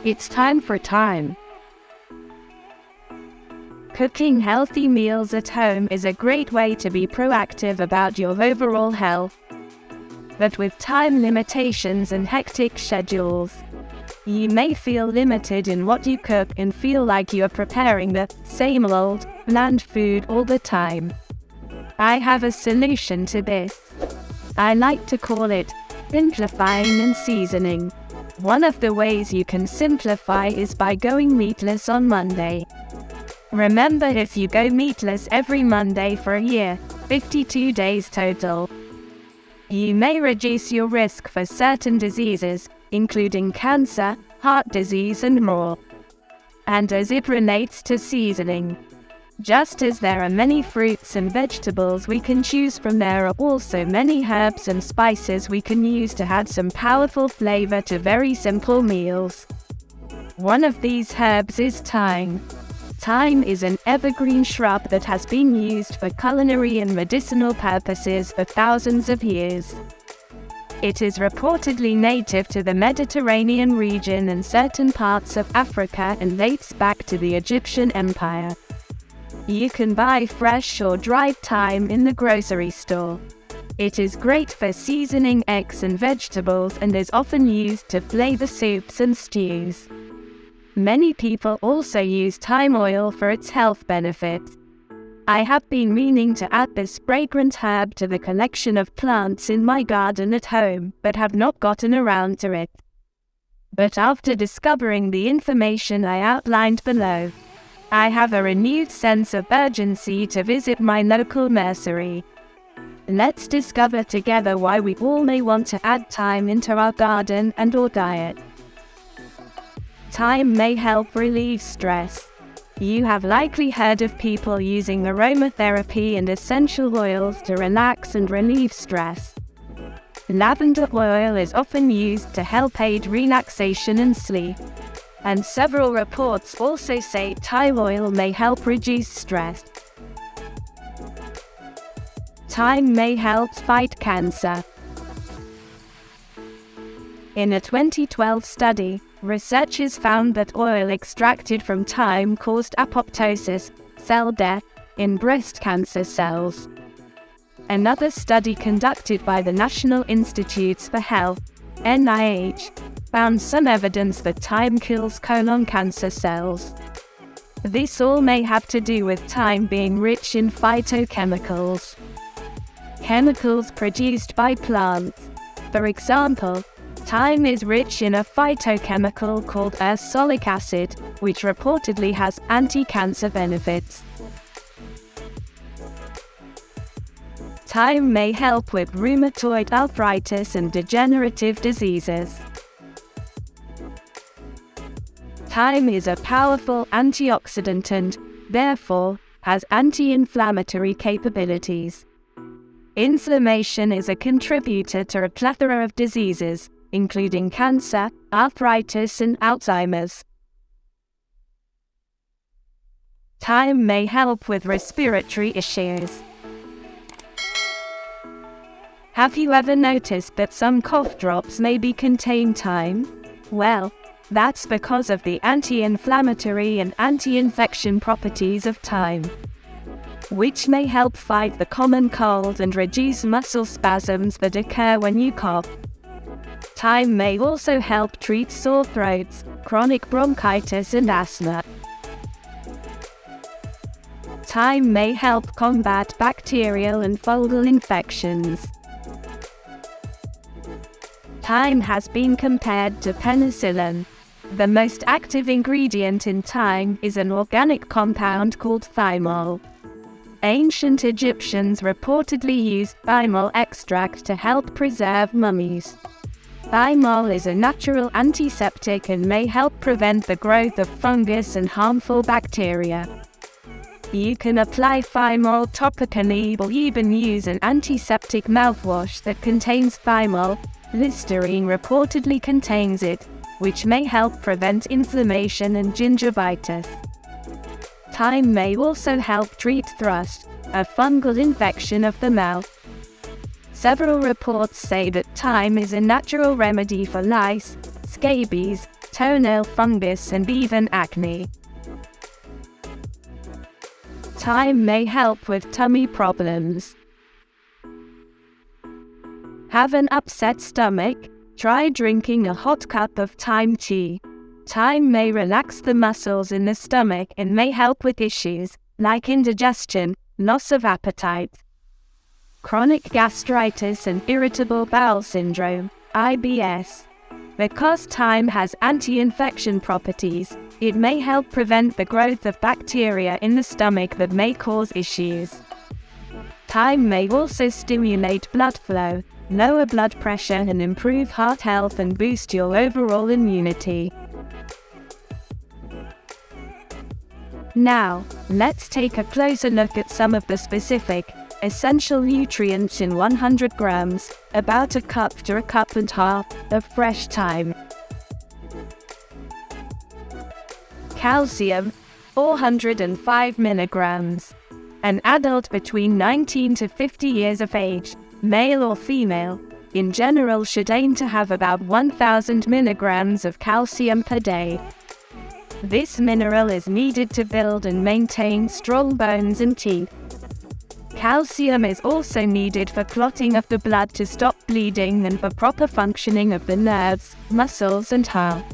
It's time for Thyme. Cooking healthy meals at home is a great way to be proactive about your overall health. But with time limitations and hectic schedules, you may feel limited in what you cook and feel like you are preparing the same old, bland food all the time. I have a solution to this. I like to call it simplifying and seasoning. One of the ways you can simplify is by going meatless on Monday. Remember, if you go meatless every Monday for a year, 52 days total, you may reduce your risk for certain diseases, including cancer, heart disease and more. And as it relates to seasoning, just as there are many fruits and vegetables we can choose from, there are also many herbs and spices we can use to add some powerful flavor to very simple meals. One of these herbs is thyme. Thyme is an evergreen shrub that has been used for culinary and medicinal purposes for thousands of years. It is reportedly native to the Mediterranean region and certain parts of Africa and dates back to the Egyptian Empire. You can buy fresh or dried thyme in the grocery store. It is great for seasoning eggs and vegetables and is often used to flavor soups and stews. Many people also use thyme oil for its health benefits. I have been meaning to add this fragrant herb to the collection of plants in my garden at home, but have not gotten around to it. But after discovering the information I outlined below, I have a renewed sense of urgency to visit my local nursery. Let's discover together why we all may want to add thyme into our garden and/or diet. Thyme may help relieve stress. You have likely heard of people using aromatherapy and essential oils to relax and relieve stress. Lavender oil is often used to help aid relaxation and sleep. And several reports also say thyme oil may help reduce stress. Thyme may help fight cancer. In a 2012 study, researchers found that oil extracted from thyme caused apoptosis, cell death, in breast cancer cells. Another study conducted by the National Institutes for Health, NIH, found some evidence that thyme kills colon cancer cells. This all may have to do with thyme being rich in phytochemicals, chemicals produced by plants. For example, thyme is rich in a phytochemical called ursolic acid, which reportedly has anti-cancer benefits. Thyme may help with rheumatoid arthritis and degenerative diseases. Thyme is a powerful antioxidant and, therefore, has anti-inflammatory capabilities. Inflammation is a contributor to a plethora of diseases, including cancer, arthritis, and Alzheimer's. Thyme may help with respiratory issues. Have you ever noticed that some cough drops maybe contain thyme? Well, that's because of the anti-inflammatory and anti-infection properties of thyme, which may help fight the common cold and reduce muscle spasms that occur when you cough. Thyme may also help treat sore throats, chronic bronchitis and asthma. Thyme may help combat bacterial and fungal infections. Thyme has been compared to penicillin. The most active ingredient in thyme is an organic compound called thymol. Ancient Egyptians reportedly used thymol extract to help preserve mummies. Thymol is a natural antiseptic and may help prevent the growth of fungus and harmful bacteria. You can apply thymol topically or even use an antiseptic mouthwash that contains thymol. Listerine reportedly contains it, which may help prevent inflammation and gingivitis. Thyme may also help treat thrush, a fungal infection of the mouth. Several reports say that thyme is a natural remedy for lice, scabies, toenail fungus, and even acne. Thyme may help with tummy problems. Have an upset stomach? Try drinking a hot cup of thyme tea. Thyme may relax the muscles in the stomach and may help with issues like indigestion, loss of appetite, chronic gastritis, and irritable bowel syndrome, IBS. Because thyme has anti-infection properties, it may help prevent the growth of bacteria in the stomach that may cause issues. Thyme may also stimulate blood flow, lower blood pressure, and improve heart health and boost your overall immunity. Now, let's take a closer look at some of the specific, essential nutrients in 100 grams, about a cup to a cup and a half, of fresh thyme. Calcium, 405 milligrams. An adult between 19 to 50 years of age, male or female, in general should aim to have about 1,000 milligrams of calcium per day. This mineral is needed to build and maintain strong bones and teeth. Calcium is also needed for clotting of the blood to stop bleeding and for proper functioning of the nerves, muscles, and heart.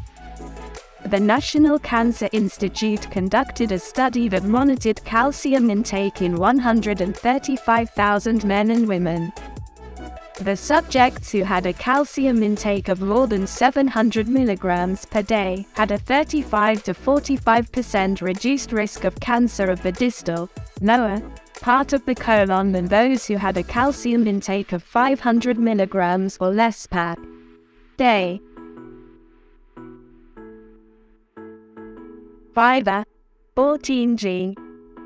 The National Cancer Institute conducted a study that monitored calcium intake in 135,000 men and women. The subjects who had a calcium intake of more than 700 milligrams per day had a 35 to 45% reduced risk of cancer of the distal, lower, part of the colon than those who had a calcium intake of 500 milligrams or less per day. Fiber, 14G.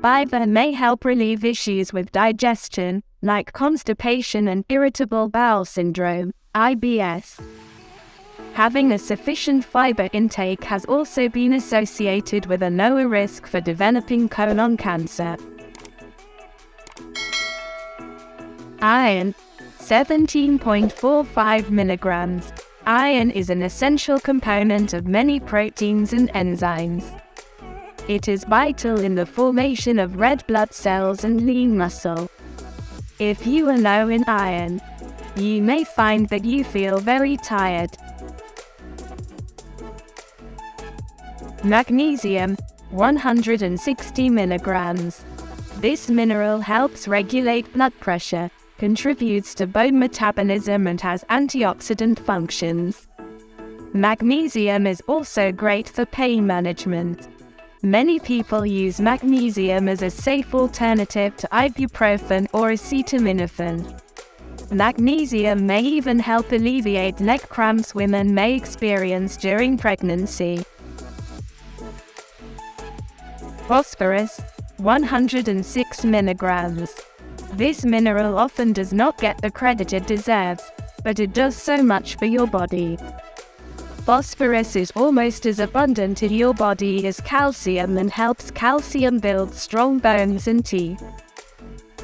Fiber may help relieve issues with digestion, like constipation and irritable bowel syndrome, IBS. Having a sufficient fiber intake has also been associated with a lower risk for developing colon cancer. Iron, 17.45 milligrams. Iron is an essential component of many proteins and enzymes. It is vital in the formation of red blood cells and lean muscle. If you are low in iron, you may find that you feel very tired. Magnesium, 160 milligrams. This mineral helps regulate blood pressure, contributes to bone metabolism, and has antioxidant functions. Magnesium is also great for pain management. Many people use magnesium as a safe alternative to ibuprofen or acetaminophen. Magnesium may even help alleviate leg cramps women may experience during pregnancy. Phosphorus, 106 milligrams. This mineral often does not get the credit it deserves, but it does so much for your body. Phosphorus is almost as abundant in your body as calcium and helps calcium build strong bones and teeth.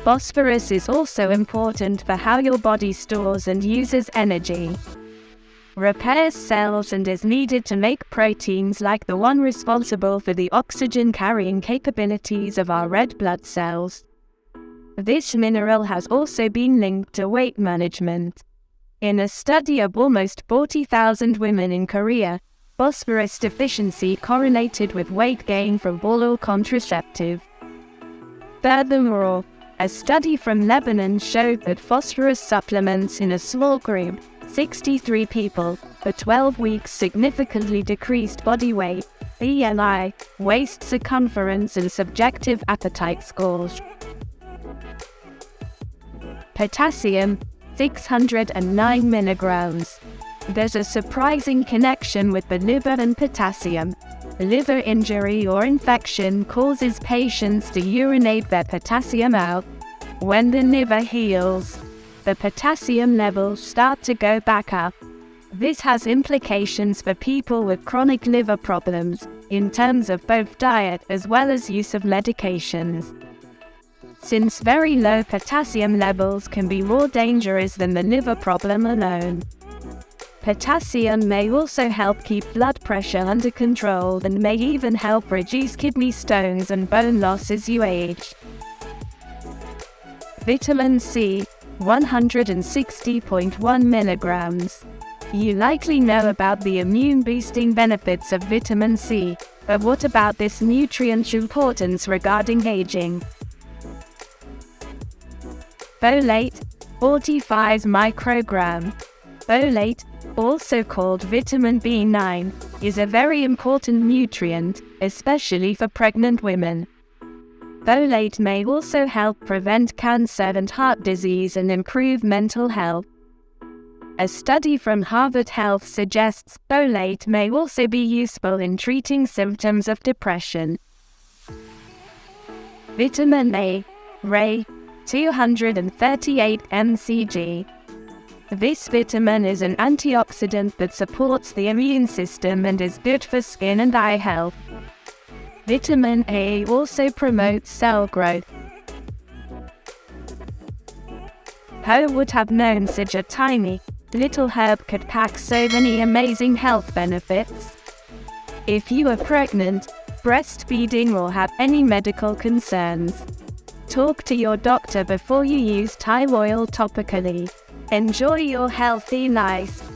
Phosphorus is also important for how your body stores and uses energy, repairs cells, and is needed to make proteins like the one responsible for the oxygen-carrying capabilities of our red blood cells. This mineral has also been linked to weight management. In a study of almost 40,000 women in Korea, phosphorus deficiency correlated with weight gain from oral contraceptive. Furthermore, a study from Lebanon showed that phosphorus supplements in a small group, 63 people, for 12 weeks significantly decreased body weight, BMI, waist circumference, and subjective appetite scores. Potassium, 609 milligrams. There's a surprising connection with the liver and potassium. Liver injury or infection causes patients to urinate their potassium out. When the liver heals, the potassium levels start to go back up. This has implications for people with chronic liver problems, in terms of both diet as well as use of medications. Since very low potassium levels can be more dangerous than the liver problem alone. Potassium may also help keep blood pressure under control and may even help reduce kidney stones and bone loss as you age. Vitamin C, 160.1 milligrams. You likely know about the immune-boosting benefits of vitamin C, but what about this nutrient's importance regarding aging? Folate, 45 microgram. Folate, also called vitamin B9, is a very important nutrient, especially for pregnant women. Folate may also help prevent cancer and heart disease and improve mental health. A study from Harvard Health suggests folate may also be useful in treating symptoms of depression. Vitamin A, Re, 238 mcg. This vitamin is an antioxidant that supports the immune system and is good for skin and eye health. Vitamin A also promotes cell growth. Who would have known such a tiny, little herb could pack so many amazing health benefits? If you are pregnant, breastfeeding, or have any medical concerns, talk to your doctor before you use thyme oil topically. Enjoy your healthy life.